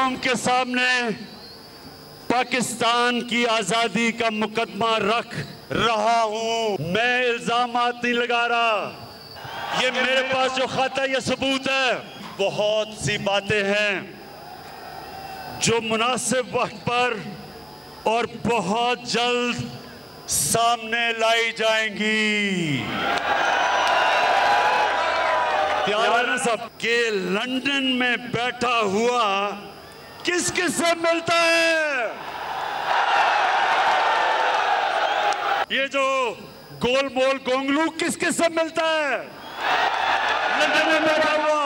कौम के सामने पाकिस्तान की आजादी का मुकदमा रख रहा हूं। मैं इल्जामात नहीं लगा रहा, ये मेरे पास जो खत है ये सबूत है। बहुत सी बातें हैं जो मुनासिब वक्त पर और बहुत जल्द सामने लाई जाएंगी। प्यार ना सब के लंदन में बैठा हुआ किस किस से मिलता है? ये जो गोल मोल गोंगलू किस किस से मिलता है? लंदन में बैठा हुआ।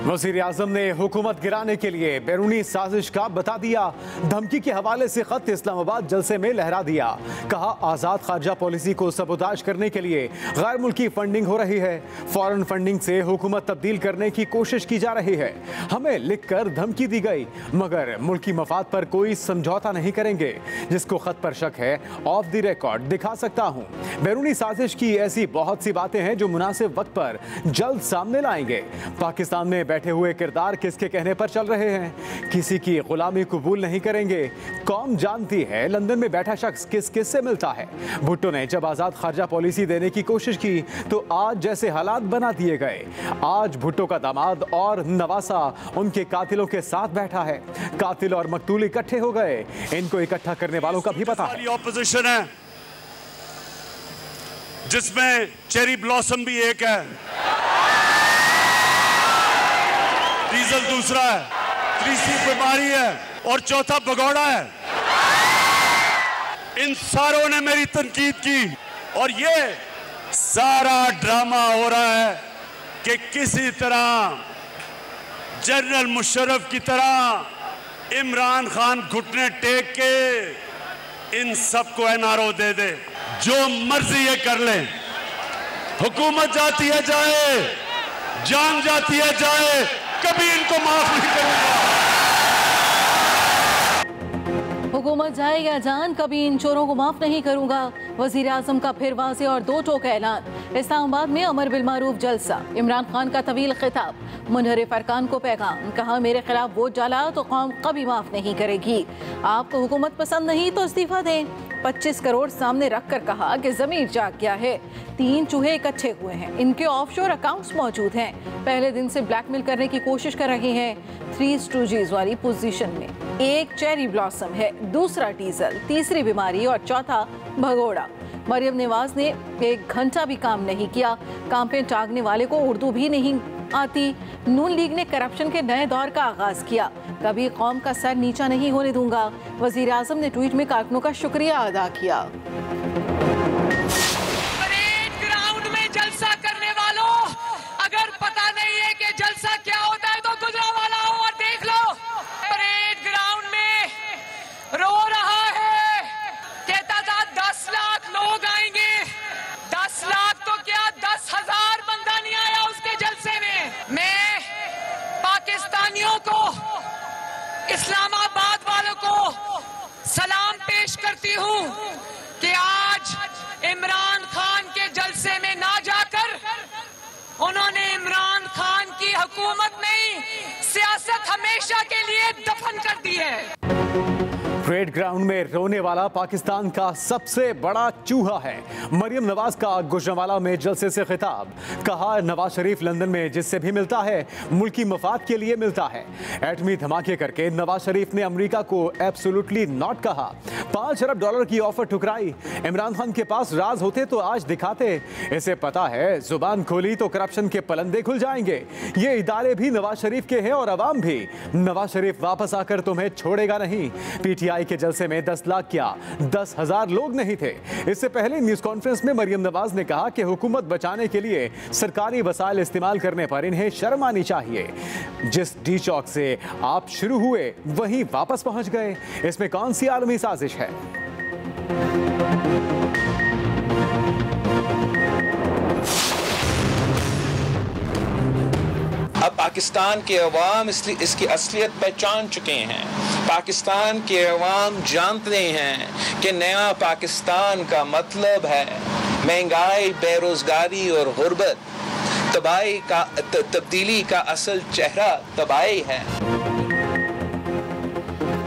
वज़ीर आज़म ने हुकूमत गिराने के लिए बैरूनी साजिश का बता दिया। धमकी के हवाले से खत इस्लामाबाद जलसे में लहरा दिया। कहा आज़ाद खारजा पॉलिसी को सबोताज करने के लिए गैर मुल्की फंडिंग हो रही है। फॉरेन फंडिंग से हुकूमत तब्दील करने की कोशिश की जा रही है। हमें लिखकर धमकी दी गई, मगर मुल्की मफाद पर कोई समझौता नहीं करेंगे। जिसको खत पर शक है ऑफ द रिकॉर्ड दिखा सकता हूँ। बैरूनी साजिश की ऐसी बहुत सी बातें हैं जो मुनासिब वक्त पर जल्द सामने लाएंगे। पाकिस्तान में बैठे हुए किरदार किसके कहने पर चल रहे हैं? किसी की गुलामी कबूल नहीं करेंगे। कौम जानती है लंदन में बैठा शख्स किस किस से मिलता है। भुट्टो ने जब आजाद खारजा पॉलिसी देने की कोशिश की तो आज जैसे हालात बना दिए गए। आज भुट्टो का दामाद और नवासा उनके कातिलों के साथ बैठा है। कातिल और मकतूल इकट्ठे हो गए। इनको इकट्ठा करने वालों का भी पता है। ऑपोजिशन है जिसमें चेरी ब्लॉसम भी एक है, डीजल दूसरा है, तीसरी बीमारी है और चौथा भगोड़ा है। इन सारों ने मेरी तनकीद की और ये सारा ड्रामा हो रहा है कि किसी तरह जनरल मुशर्रफ की तरह इमरान खान घुटने टेक के इन सबको एनआरओ दे दे। जो मर्जी ये कर ले, हुकूमत जाती है जाए, जान जाती है जाए, कभी इनको माफ नहीं करूंगा। हुकूमत जाए या जान, कभी इन चोरों को माफ नहीं करूंगा। वजीर आजम का फिर वाज़े और दो टोक ऐलान। इस्लामाबाद में अमर बिल मारूफ जलसा। इमरान खान का तवील खिताब। मुनहरिफ अरकान को पैगाम। कहा मेरे खिलाफ वोट डाला तो कौम कभी माफ नहीं करेगी। आपको हुकूमत पसंद नहीं तो इस्तीफा दें। 25 करोड़ सामने रखकर कहा कि जमीर जाग गया है। 3 चूहे इकट्ठे हुए हैं। इनके ऑफशोर अकाउंट्स मौजूद हैं। पहले दिन से ब्लैकमेल करने की कोशिश कर रहे हैं। 3 स्टूजीज वाली पोजीशन में एक चेरी ब्लॉसम है, दूसरा डीजल, तीसरी बीमारी और चौथा भगोड़ा। मरियम नवाज ने 1 घंटा भी काम नहीं किया। काम पे टांगने वाले को उर्दू भी नहीं आती। नून लीग ने करप्शन के नए दौर का आगाज किया। कभी कौम का सर नीचा नहीं होने दूंगा। वजीर आजम ने ट्वीट में कारकुनों का शुक्रिया अदा किया। परेड ग्राउंड में जलसा करने वालों, अगर पता नहीं है कि जलसा क्या होता है तो गुजरांवाला हो और देख लो। परेड ग्राउंड में रो रहा है, कहता था 10 लाख लोग आएंगे। 10 लाख तो क्या 10,000 बंदा नहीं आया उसके जलसे में। मैं पाकिस्तानियों को, इस्लामाबाद वालों को सलाम पेश करती हूँ कि आज इमरान खान के जलसे में ना जाकर उन्होंने इमरान खान की हुकूमत नहीं, सियासत हमेशा के लिए दफन कर दी है। परेड ग्राउंड में रोने वाला पाकिस्तान का सबसे बड़ा चूहा है। मरियम नवाज का गुजरांवाला में जलसे से खिताब। कहा नवाज शरीफ लंदन में जिससे भी मिलता है मुल्की मफाद के लिए मिलता है। एटमी धमाके करके नवाज शरीफ ने अमेरिका को एब्सोल्युटली नॉट कहा। 5 अरब डॉलर की ऑफर ठुकराई। इमरान खान के पास राज होते तो आज दिखाते। इसे पता है जुबान खोली तो करप्शन के पलंदे खुल जाएंगे। ये इदारे भी नवाज शरीफ के हैं और अवाम भी। नवाज शरीफ वापस आकर तुम्हें छोड़ेगा नहीं। पीटीआई के जलसे में 10 लाख क्या 10,000 लोग नहीं थे। इससे पहले न्यूज कॉन्फ्रेंस में मरियम नवाज ने कहा कि हुकूमत बचाने के लिए सरकारी वसाइल इस्तेमाल करने पर इन्हें शर्म आनी चाहिए। जिस डी चौक से आप शुरू हुए वहीं वापस पहुंच गए। इसमें कौन सी आलमी साजिश है? अब पाकिस्तान के अवाम इसकी असलियत पहचान चुके हैं। पाकिस्तान के अवाम जानते हैं कि नया पाकिस्तान का मतलब है महंगाई, बेरोजगारी और गुर्बत। तबाही का तब्दीली का असल चेहरा तबाही है।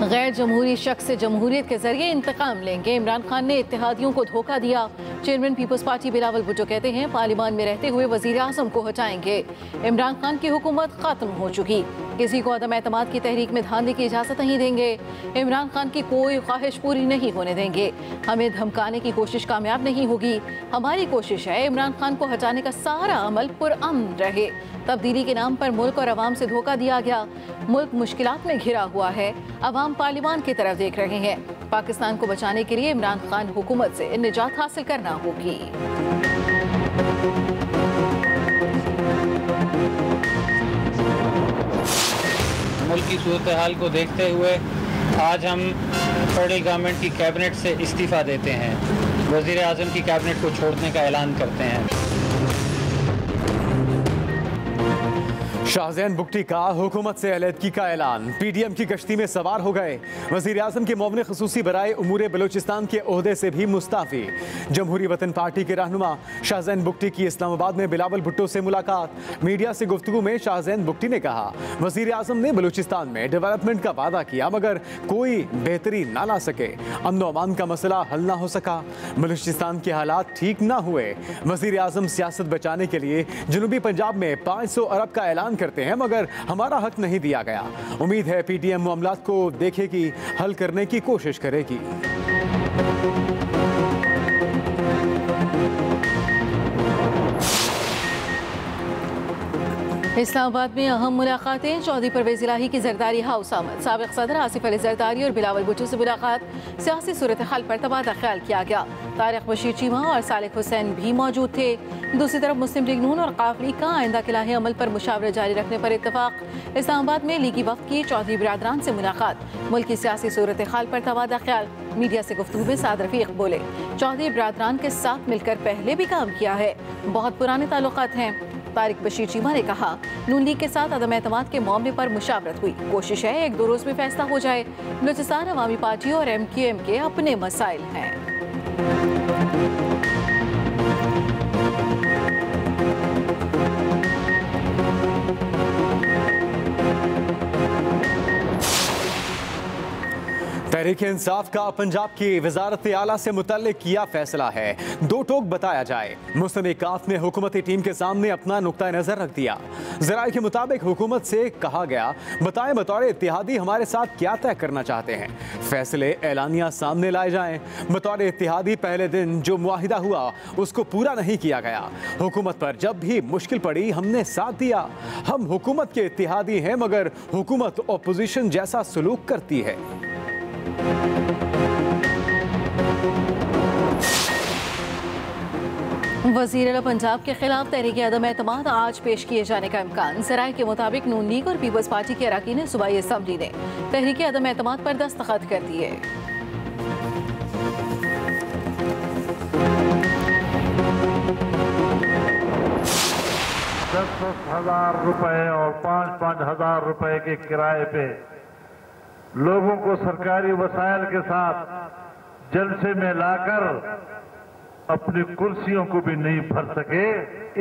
गैर जमहूरी शख्स से जमहूरियत के जरिए इंतकाम लेंगे। इमरान खान ने इत्तेहादियों को धोखा दिया। चेयरमैन पीपल्स पार्टी बिलावल भुट्टो कहते हैं पार्लियामान में रहते हुए वजीर आजम को हटाएंगे। इमरान खान की हुकूमत खत्म हो चुकी, किसी को अदम एतमाद की तहरीक में धांधली की इजाजत नहीं देंगे। इमरान खान की कोई ख्वाहिश पूरी नहीं होने देंगे। हमें धमकाने की कोशिश कामयाब नहीं होगी। हमारी कोशिश है इमरान खान को हटाने का सारा अमल पुरअमन रहे। तब्दीली के नाम पर मुल्क और अवाम से धोखा दिया गया। मुल्क मुश्किलात में घिरा हुआ है। अवाम पार्लियामान की तरफ देख रहे हैं। पाकिस्तान को बचाने के लिए इमरान खान हुकूमत से निजात हासिल करना होगी। मुल्क की सूरत हाल को देखते हुए आज हम फेडरल गवर्नमेंट की कैबिनेट से इस्तीफ़ा देते हैं। वज़ीर आज़म की कैबिनेट को छोड़ने का ऐलान करते हैं। शाहज़ैन बुगटी का हुकूमत से अलहदगी का ऐलान। पीडीएम की कश्ती में सवार हो गए। वज़ीर आज़म के मुआविन ख़ुसूसी बराए उमूर बलूचिस्तान के ओहदे से भी मुस्ताफ़ी। जमहूरी वतन पार्टी के रहनुमा शाहज़ैन बुगटी की इस्लामाबाद में बिलावल भुट्टो से मुलाकात। मीडिया से गुफ्तगू में शाहज़ैन बुगटी ने कहा वज़ीर आज़म ने बलूचिस्तान में डेवलपमेंट का वादा किया मगर कोई बेहतरी ना ला सके। अमन व अमान का मसला हल ना हो सका। बलूचिस्तान के हालात ठीक ना हुए। वज़ीर आज़म सियासत बचाने के लिए जनूबी पंजाब में 500 अरब का ऐलान करते हैं मगर हमारा हक नहीं दिया गया। उम्मीद है पीडीएम मामलात को देखेगी, हल करने की कोशिश करेगी। इस्लामाबाद में अहम मुलाकातें। चौधरी परवेज इलाही की जरदारी हाउस आमद। साबिक सदर आसिफ अली जरदारी और बिलावल भुट्टो से मुलाकात। सियासी सूरत हाल पर तबादला ख्याल किया गया। तारिक बशीर चीमा और सालिक हुसैन भी मौजूद थे। दूसरी तरफ मुस्लिम लीग नून और काफ लीग का आइंदा के लाहे अमल पर मुशावरत जारी रखने पर इत्तफाक। इस्लामाबाद में लीगी वफ्द की चौधरी बिरादरान से मुलाकात। मुल्क की सियासी सूरत हाल पर तबादला ख्याल। मीडिया से गुफ्तगू में साद रफीक बोले चौधरी बिरादरान के साथ मिलकर पहले भी काम किया है, बहुत पुराने ताल्लुकात हैं। तारिक बशीर चीमा ने कहा नून लीग के साथ अदम एतमाद के मामले पर मुशावरत हुई। कोशिश है 1-2 रोज में फैसला हो जाए। बलूचिस्तान अवामी पार्टी और MQM के अपने मसाइल हैं। तहरीक इंसाफ का पंजाब की वजारत आला से मुतल्लिक किया फैसला है। 2 टोक बताया जाए। मुस्लिम काफ ने हुकूमती टीम के सामने अपना नुक्ता नजर रख दिया। जराए के मुताबिक हुकूमत से कहा गया बताएं बतौर इत्तेहादी हमारे साथ क्या तय करना चाहते हैं। फैसले एलानिया सामने लाए जाएं। बतौर इत्तेहादी पहले दिन जो मुआहिदा हुआ उसको पूरा नहीं किया गया। हुकूमत पर जब भी मुश्किल पड़ी हमने साथ दिया। हम हुकूमत के इत्तेहादी हैं मगर हुकूमत अपोजिशन जैसा सलूक करती है। वज़ीर आला पंजाब के खिलाफ तहरीक अदम एतमाद आज पेश किए जाने का इम्कान। ज़राए के मुताबिक नून लीग और पीपल्स पार्टी के अरकान सूबाई असम्बली ने तहरीक अदम एतमाद पर दस्तखत कर दिए। 10,000 रुपए और 5-5 हजार रुपए के किराए पे लोगों को सरकारी वसाइल के साथ जलसे में लाकर अपनी कुर्सियों को भी नहीं भर सके।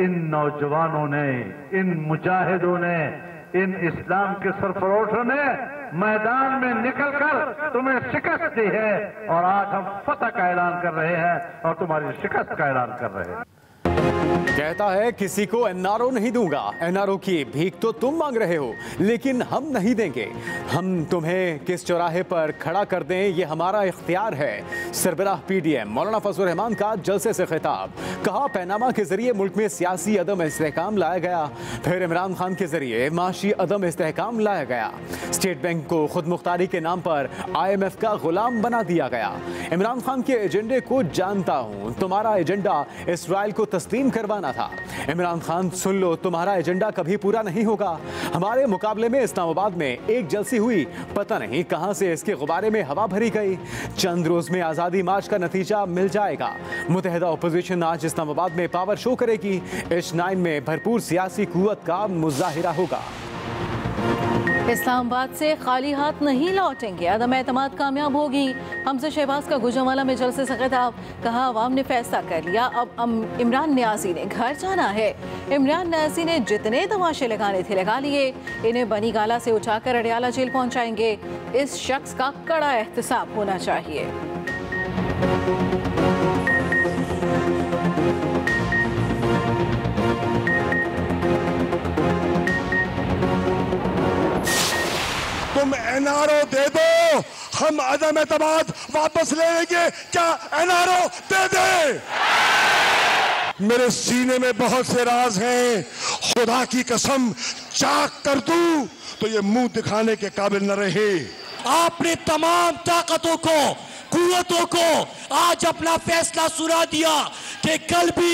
इन नौजवानों ने, इन मुजाहिदों ने, इन इस्लाम के सरफरोशों ने मैदान में निकलकर तुम्हें शिकस्त दी है और आज हम फतह का ऐलान कर रहे हैं और तुम्हारी शिकस्त का ऐलान कर रहे हैं। कहता है किसी को एनआरओ नहीं दूंगा। एनआरओ की भीख तो तुम मांग रहे हो लेकिन हम नहीं देंगे। हम तुम्हें किस चौराहे पर खड़ा कर दें ये हमारा इख्तियार है। सरबराह पीडीएम मौलाना फजल रहमान का जलसे से खिताब। कहा पैनामा के जरिए मुल्क में सियासी अदम इस्तेहकाम लाया गया, फिर इमरान खान के जरिए माशी अदम इस्तेहकाम लाया गया। स्टेट बैंक को खुद मुख्तारी के नाम पर IMF का गुलाम बना दिया गया। इमरान खान के एजेंडे को जानता हूं, तुम्हारा एजेंडा इसराइल को तस्लीम करवाना था। इमरान खान सुन लो, तुम्हारा एजेंडा कभी पूरा नहीं होगा। हमारे मुकाबले में इस्लामाबाद में एक जलसी हुई, पता नहीं कहां से इसके गुब्बारे में हवा भरी गई। चंद रोज में आजादी मार्च का नतीजा मिल जाएगा। मुतहदा अपोजिशन आज इस्लामाबाद में पावर शो करेगी। H9 में भरपूर सियासी कुव्वत का मुजाहिरा होगा। इस्लामाबाद से खाली हाथ नहीं लौटेंगे, अदम एतमाद कामयाब होगी। हमजा शहबाज का गुजरांवाला में जलसे से खिताब, कहा अवाम ने फैसला कर लिया, अब इमरान न्याजी ने घर जाना है। इमरान न्याजी ने जितने तमाशे लगाने थे लगा लिए, इन्हें बनी गाला से उठाकर अडयाला जेल पहुंचाएंगे। इस शख्स का कड़ा एहतसाब होना चाहिए। तुम एनआरओ दे दो, हम अदम एतमाद वापस ले लेंगे। क्या एनआरओ दे दे? मेरे सीने में बहुत से राज हैं, खुदा की कसम चाक कर दूं तो ये मुंह दिखाने के काबिल न रहे। आपने तमाम ताकतों को, कुव्वतों को आज अपना फैसला सुना दिया कि कल भी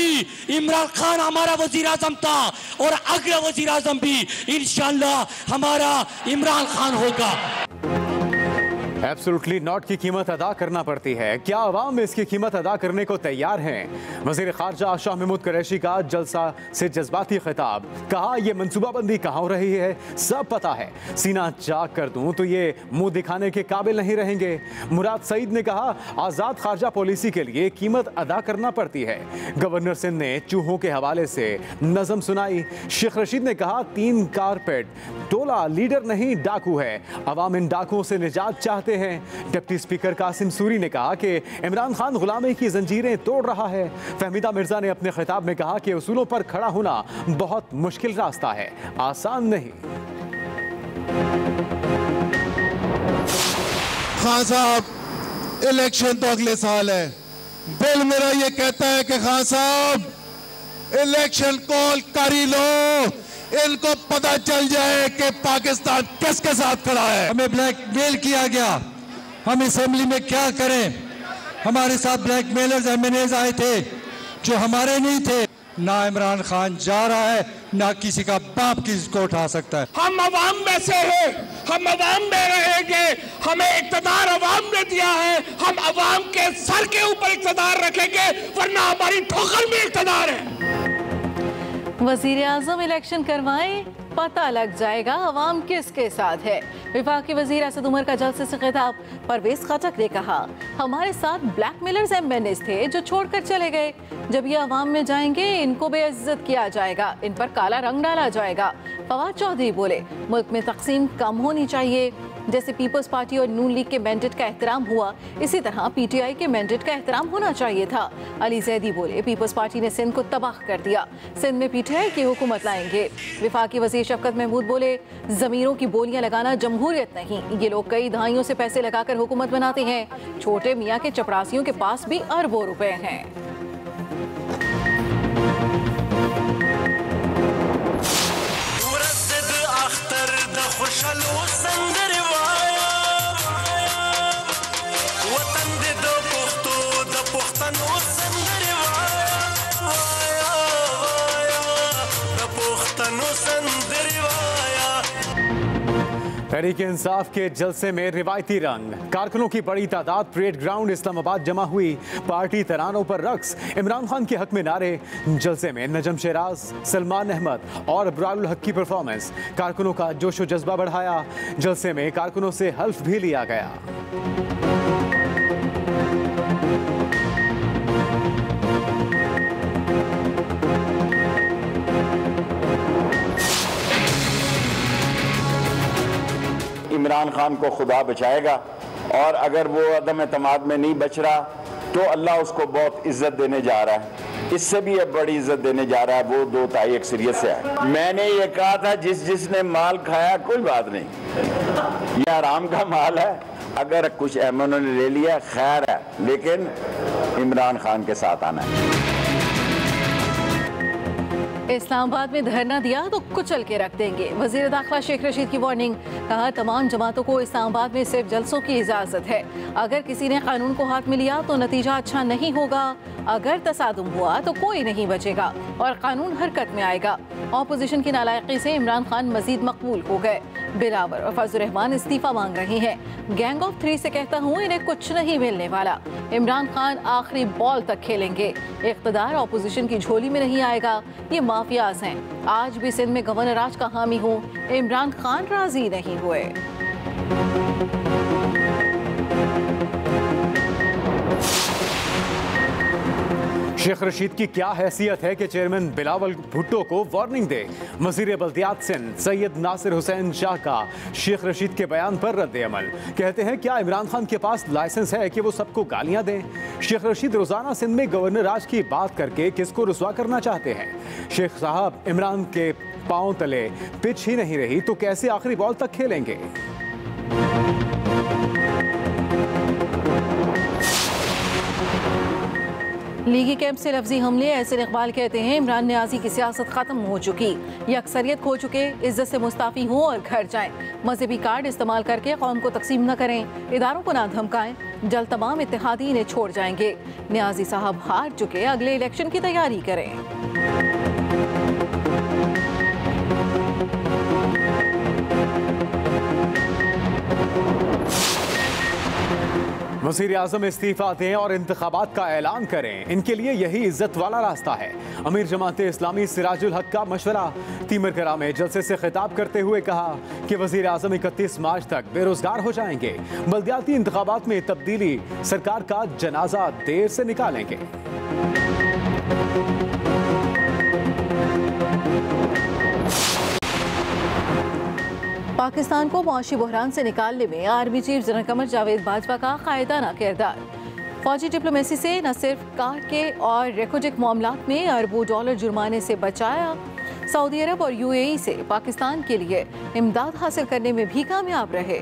इमरान खान हमारा वजीर आजम था और अगला वजीर आजम भी इंशाअल्लाह हमारा इमरान खान होगा। एब्सोल्युटली नॉट की कीमत अदा करना पड़ती है। क्या अवाम इसकी कीमत अदा करने को तैयार हैं? वज़ीर ख़ारजा शाह महमूद कुरैशी का जलसा से जज्बाती खिताब, कहा यह मनसूबाबंदी कहाँ हो रही है सब पता है, सीना चाक कर दूं तो ये मुंह दिखाने के काबिल नहीं रहेंगे। मुराद सईद ने कहा आज़ाद ख़ारजा पॉलिसी के लिए कीमत अदा करना पड़ती है। गवर्नर सिंध ने चूहों के हवाले से नज़म सुनाई। शेख रशीद ने कहा 3 कारपेट टोला लीडर नहीं डाकू है, अवाम इन डाकुओं से निजात चाहते हैं। डिप्टी स्पीकर कासिम सूरी ने कहा कि इमरान खान गुलामी की जंजीरें तोड़ रहा है। फहमीदा मिर्जा ने अपने खिताब में कहा कि उसूलों पर खड़ा होना बहुत मुश्किल रास्ता है, आसान नहीं। खान साहब, इलेक्शन तो अगले साल है। बिल मेरा ये कहता है कि खान साहब इलेक्शन कॉल कर ही लो, इनको पता चल जाए कि पाकिस्तान किसके साथ खड़ा है। हमें ब्लैकमेल किया गया, हम असेंबली में क्या करें? हमारे साथ ब्लैकमेलर्स एमएनएज आए थे जो हमारे नहीं थे। ना इमरान खान जा रहा है, ना किसी का बाप किसी को उठा सकता है। हम अवाम में से हैं, हम अवाम में रहेंगे, हमें इक़्तिदार अवाम ने दिया है, हम अवाम के सर के ऊपर इक़्तिदार रखेंगे, वरना हमारी ठोकर में इक़्तिदार है। वजीर आजम इलेक्शन करवाएं, पता लग जाएगा अवाम किसके साथ है। विफाकी वजीर असद उमर का जलसे से खिताब, परवेज खटक ने कहा हमारे साथ ब्लैकमेलर्स एमएनएस थे जो छोड़कर चले गए, जब ये अवाम में जाएंगे इनको बेइज्जत किया जाएगा, इन पर काला रंग डाला जाएगा। फवाद चौधरी बोले मुल्क में तकसीम कम होनी चाहिए, जैसे पीपल्स पार्टी और नून लीग के मैंडेट का एहतराम हुआ इसी तरह पीटीआई के मैंडेट का एहतराम होना चाहिए था। अली जैदी बोले पीपल्स पार्टी ने सिंध को तबाह कर दिया, सिंध में पीटीआई की हुकूमत लाएंगे। विफाकी वजीर शफकत महमूद बोले जमीरों की बोलियां लगाना जमहूरियत नहीं, ये लोग कई दहाइयों से पैसे लगाकर हुकूमत बनाते हैं, छोटे मियाँ के चपरासियों के पास भी अरबों रुपए हैं। तहरीक इंसाफ के जलसे में रिवायती रंग, कारकुनों की बड़ी तादाद परेड ग्राउंड इस्लामाबाद जमा हुई, पार्टी तरानों पर रक्स, इमरान खान के हक में नारे। जलसे में नजम शेराज, सलमान अहमद और अबरारुल हक की परफॉर्मेंस कारकुनों का जोशो जज्बा बढ़ाया। जलसे में कारकुनों से हल्फ भी लिया गया। इमरान खान को खुदा बचाएगा और अगर वो अदम एतमाद में नहीं बच रहा तो अल्लाह उसको बहुत इज्जत देने जा रहा है, इससे भी अब बड़ी इज्जत देने जा रहा है। वो 2 ताई अक्सरियत से है। मैंने ये कहा था जिसने माल खाया कोई बात नहीं, ये आराम का माल है, अगर कुछ एमएनओ ने ले लिया खैर है, लेकिन इमरान खान के साथ आना है। इस्लामाबाद में धरना दिया तो कुचल के रख देंगे, वजीर दाखिला शेख रशीद की वार्निंग, कहा तमाम जमातों को इस्लामाबाद में सिर्फ जलसों की इजाजत है, अगर किसी ने कानून को हाथ में लिया तो नतीजा अच्छा नहीं होगा, अगर तसादुम हुआ तो कोई नहीं बचेगा और कानून हरकत में आएगा। ऑपोजिशन की नालायकी से इमरान खान मजीद मकबूल हो गए, बिलावल और फजल रहमान इस्तीफा मांग रही हैं। गैंग ऑफ 3 से कहता हूँ इन्हें कुछ नहीं मिलने वाला। इमरान खान आखिरी बॉल तक खेलेंगे। इख्तिदार ऑपोजिशन की झोली में नहीं आएगा। ये माफियाज हैं। आज भी सिंध में गवर्नर राज का हामी हूँ। इमरान खान राजी नहीं हुए। शेख रशीद की क्या हैसियत है कि चेयरमैन बिलावल भुट्टो को वार्निंग दे। वजीर बल्दियात सिंध सैयद नासिर हुसैन शाह का शेख रशीद के बयान पर रद्द अमल। कहते हैं क्या इमरान खान के पास लाइसेंस है कि वो सबको गालियां दें? शेख रशीद रोजाना सिंध में गवर्नर राज की बात करके किसको रुसवा करना चाहते हैं? शेख साहब इमरान के पांव तले पिच ही नहीं रही तो कैसे आखिरी बॉल तक खेलेंगे? लीगी कैंप से लफ्जी हमले। एहसन इकबाल कहते हैं इमरान न्याजी की सियासत खत्म हो चुकी, ये अक्सरियत खो चुके। इज्जत से मुस्ताफी हों और घर जाएं। मजहबी कार्ड इस्तेमाल करके कौम को तकसीम न करें। इदारों को ना धमकाएं। जल्द तमाम इत्तेहादी इन्हें छोड़ जाएंगे। न्याजी साहब हार चुके, अगले इलेक्शन की तैयारी करें। वज़ीर आज़म इस्तीफा दें और इंतखाबात का ऐलान करें। इनके लिए यही इज्जत वाला रास्ता है। अमीर जमाते इस्लामी सिराजुल हक का मशवरा। तीमरकरा में जलसे से खिताब करते हुए कहा कि वज़ीर आज़म 31 मार्च तक बेरोजगार हो जाएंगे। बल्दियाती इंतखाबात में तब्दीली, सरकार का जनाजा देर से निकालेंगे। पाकिस्तान को मुआशी बहरान से निकालने में army chief general Qamar Javed Bajwa का कायदाना किरदार। फौजी डिप्लोमेसी से न सिर्फ कार के और रेकोजिक मामलात में अरबों डॉलर जुर्माने से बचाया, सऊदी अरब और UAE से पाकिस्तान के लिए इमदाद हासिल करने में भी कामयाब रहे।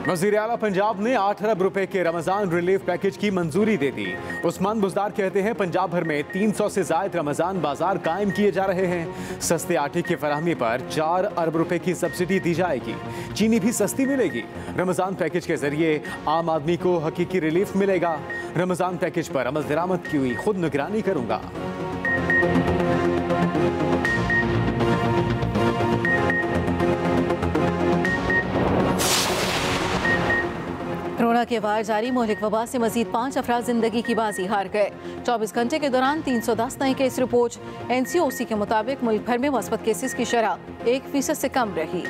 वज़ीर आला पंजाब ने 8 अरब रुपए के रमजान रिलीफ पैकेज की मंजूरी दे दी। उस्मान बुज़दार कहते हैं पंजाब भर में 300 से ज़ायद रमजान बाजार कायम किए जा रहे हैं। सस्ते आटे की फराहमी पर 4 अरब रुपए की सब्सिडी दी जाएगी। चीनी भी सस्ती मिलेगी। रमजान पैकेज के जरिए आम आदमी को हकीकी रिलीफ मिलेगा। रमजान पैकेज पर अमल दरामद की हुई खुद निगरानी करूंगा। कोरोना के वार जारी। मोहलिक वबा से मजीद 5 अफराद जिंदगी की बाजी हार गए। 24 घंटे के दौरान 310 नए केस रिपोर्ट। NCOC के मुताबिक मुल्क भर में मुस्बत केसेस की शरह 1% से कम रही।